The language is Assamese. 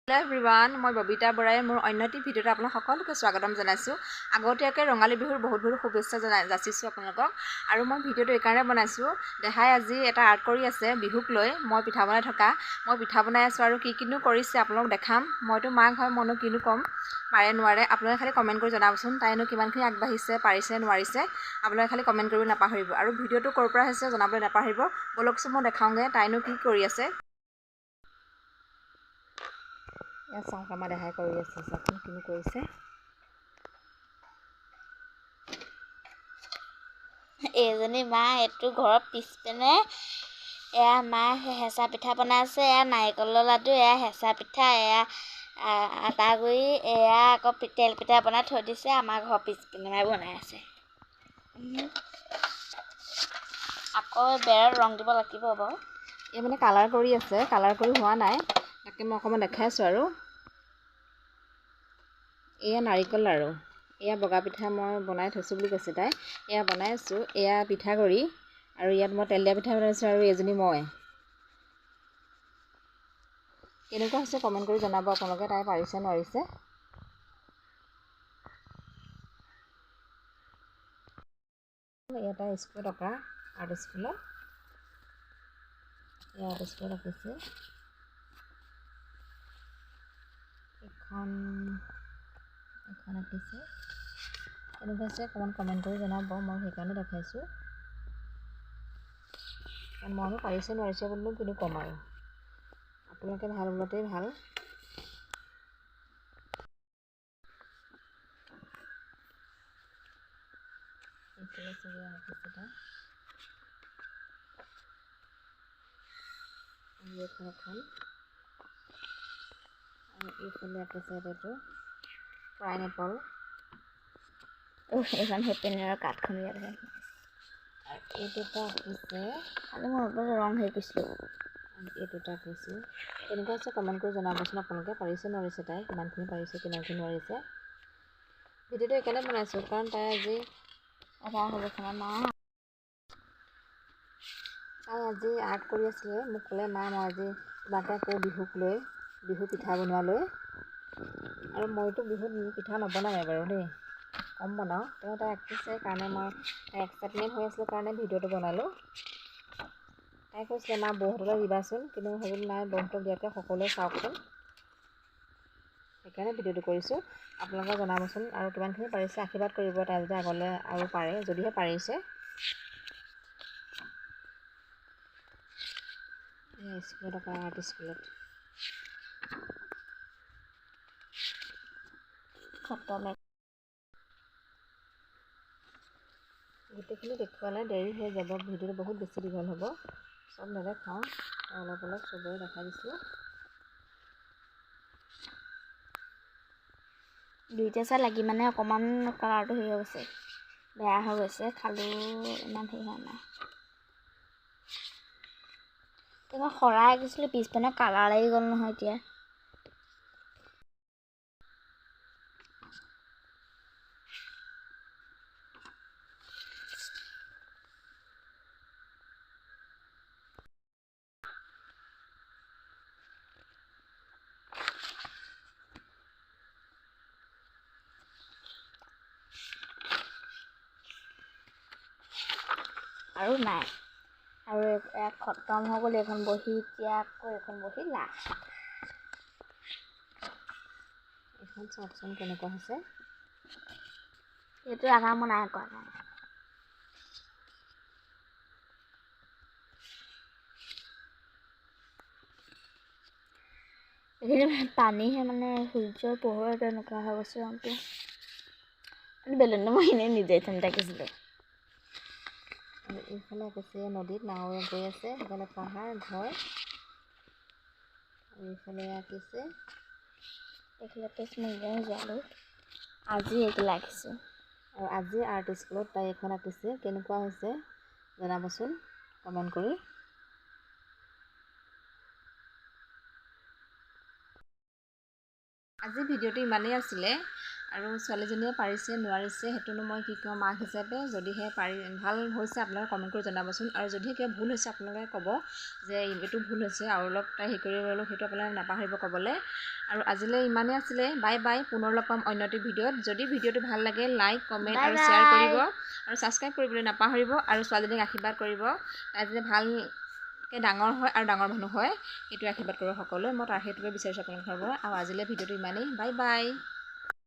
হেল্ল' এভৰিৱান, মই ববিতা বৰাই মোৰ অন্য এটি ভিডিঅ'ত আপোনাক সকলোকে স্বাগতম জনাইছোঁ। আগতীয়াকৈ ৰঙালী বিহুৰ বহুত শুভেচ্ছা যাচিছোঁ আপোনালোকক। আৰু মই ভিডিঅ'টো এইকাৰণে বনাইছোঁ, দেহাই আজি এটা আৰ্ট কৰি আছে বিহুক লৈ। মই পিঠা বনাই আছোঁ আৰু কিনো কৰিছে আপোনালোক দেখাম। মইতো মাক হয়, মইনো কিনো ক'ম, পাৰে নোৱাৰে আপোনালোকে খালি কমেণ্ট কৰি জনাবচোন। তাইনো কিমানখিনি আগবাঢ়িছে, পাৰিছে নোৱাৰিছে আপোনালোকে খালি কমেণ্ট কৰিব নাপাহৰিব। আৰু ভিডিঅ'টো ক'ৰ পৰা হৈছে জনাবলৈ নাপাহৰিব। ব'লকচোন মই দেখাওঁগৈ তাইনো কি কৰি আছে। ইয়াত চাওঁ আমাৰ দেহাই কৰি আছে, চাওকচোন কিনো কৰিছে। এইজনী মা এইটো ঘৰৰ পিছপিনে এয়া মায়ে হেঁচা পিঠা বনাইছে, এয়া নাৰিকলৰ লাডু, এয়া হেঁচা পিঠা, এয়া আটা গুড়ি, এয়া আকৌ তেল পিঠা বনাই থৈ দিছে। আমাৰ ঘৰৰ পিছপিনে মায়ে বনাই আছে। আকৌ বেৰত ৰং দিব লাগিব বাৰু। এই মানে কালাৰ কৰি আছে, কালাৰ কৰি হোৱা নাই, তাকে মই অকণমান দেখাই আছোঁ। আৰু এয়া নাৰিকল লাড়ু, এয়া বগা পিঠা মই বনাই থৈছোঁ বুলি কৈছে তাই। এয়া বনাই আছোঁ, এয়া পিঠাগুড়ি, আৰু ইয়াত মই তেল দিয়া পিঠা বনাইছোঁ। আৰু এজনী মই কেনেকুৱা হৈছে কমেণ্ট কৰি জনাব আপোনালোকে, তাই পাৰিছে নোৱাৰিছে। এটা স্কুলত অঁকা আৰ্ট স্কুলত, এয়া আৰ্ট স্কুলত আঁকিছে। এখন আঁকিছে, কেনেকুৱা হৈছে অকণমান কমেণ্ট কৰি জনাব। মই সেইকাৰণে দেখাইছোঁ, কাৰণ মইনো পাৰিছে নোৱাৰিছে বুলিনো কিনো ক'ম আৰু। আপোনালোকে ভাল ওলতেই ভাল। এইফালে চাগে আঁকিছে তাই, এখন আৰু এইফালে আঁকিছে এইটো পাইনএপল। এইখন হেপিনিয়াৰৰ কাঠখন ইয়াত আৰু এইটোটা আঁকিছে, খালি মই ওপৰত ৰং হেৰি কৰিছিলোঁ। এইটোটা আঁকিছোঁ, কেনেকুৱা হৈছে কমেণ্ট কৰি জনাবচোন আপোনালোকে। পাৰিছে নোৱাৰিছে তাই, কিমানখিনি পাৰিছে কিমানখিনি নোৱাৰিছে। ভিডিঅ'টো এইকাৰণে বনাইছোঁ কাৰণ তাই আজি আৰ্ট কৰি আছিলে। মোক ক'লে মা মই আজি কিবা এটা কৰোঁ বিহুক লৈ, বিহু পিঠা বনোৱা লৈ। আৰু মইতো বিহুত পিঠা নবনাওঁৱে বাৰু দেই, কম বনাওঁ। তেওঁ তাই আঁকিছে কাৰণে মই এক্সাইটমেণ্ট হৈ আছিলোঁ কাৰণে ভিডিঅ'টো বনালোঁ। তাই কৈছিলে মা বৌহঁতলৈ দিবাচোন, কিন্তু সেইবোৰ নাই, বৌহঁতক দিয়াকৈ সকলোৱে চাওকচোন, সেইকাৰণে ভিডিঅ'টো কৰিছোঁ। আপোনালোকে জনাবচোন আৰু কিমানখিনি পাৰিছে, আশীৰ্বাদ কৰিব তাই যদি আগলৈ আৰু পাৰে, যদিহে পাৰিছে। স্কুলত অঁকা আৰ্ট স্কুলত গোটেইখিনি দেখুৱালে দেৰি হৈ যাব, ভিডিঅ'টো বহুত বেছি দীঘল হ'ব। চব নেদেখাওঁ, অলপ অলপ চবৰে দেখাই দিছোঁ। দুইটা চাই লাগি মানে অকণমান কালাৰটো হেৰি হৈ গৈছে, বেয়া হৈ গৈছে। খালোঁ ইমান হেৰি হোৱা নাই। মই শৰাই আঁকিছিলোঁ, পিছপিনে কালাৰ লাগি গ'ল নহয় এতিয়া। আৰু নাই, আৰু খতম হৈ গ'ল এইখন বহি। এতিয়া আকৌ এইখন বহি লাষ্ট। এইখন চাওকচোন কেনেকুৱা হৈছে। এইটো আধা মই নাই কৰা নাই। এইখিনি পানীহে, মানে সূৰ্যৰ পোহৰত এনেকুৱা হৈ গৈছে ৰংটো। বেলুনটো মই এনেই নিজে আঁকিছিলোঁ। আৰু এইফালে আঁকিছে নদীত নাৱেৰে গৈ আছে, সেইফালে পাহাৰ ঘৰ, আৰু এইফালে আঁকিছে এইফালে যোৱালৈ আজি এইফালে আঁকিছোঁ। আৰু আজি আৰ্ট স্কুলত তাই এইখন আঁকিছে, কেনেকুৱা হৈছে জনাবচোন কমেণ্ট কৰি। আজি ভিডিঅ'টো ইমানেই আছিলে, আৰু ছোৱালীজনীয়ে পাৰিছে নোৱাৰিছে সেইটোনো মই কি কওঁ মাক হিচাপে। যদিহে ভাল হৈছে আপোনালোকে কমেণ্ট কৰি জনাবচোন, আৰু যদিহে কিবা ভুল হৈছে আপোনালোকে ক'ব যে এইটো ভুল হৈছে আৰু অলপ তাই হেৰি কৰিব ল'লোঁ, সেইটো আপোনালোকে নাপাহৰিব ক'বলৈ। আৰু আজিলৈ ইমানেই আছিলে। বাই বাই, পুনৰ লগ পাম অন্য এটি ভিডিঅ'ত। যদি ভিডিঅ'টো ভাল লাগে লাইক কমেণ্ট আৰু শ্বেয়াৰ কৰিব আৰু ছাবস্ক্ৰাইব কৰিবলৈ নাপাহৰিব আৰু ছোৱালীজনীক আশীৰ্বাদ কৰিব, তাই যাতে ভালকৈ ডাঙৰ হয় আৰু ডাঙৰ মানুহ হয়, সেইটোৱে আশীৰ্বাদ কৰিব সকলোৱে। মই সেইটোকে বিচাৰিছোঁ আপোনালোকৰ পৰা। আৰু আজিলৈ ভিডিঅ'টো ইমানেই। Bye bye.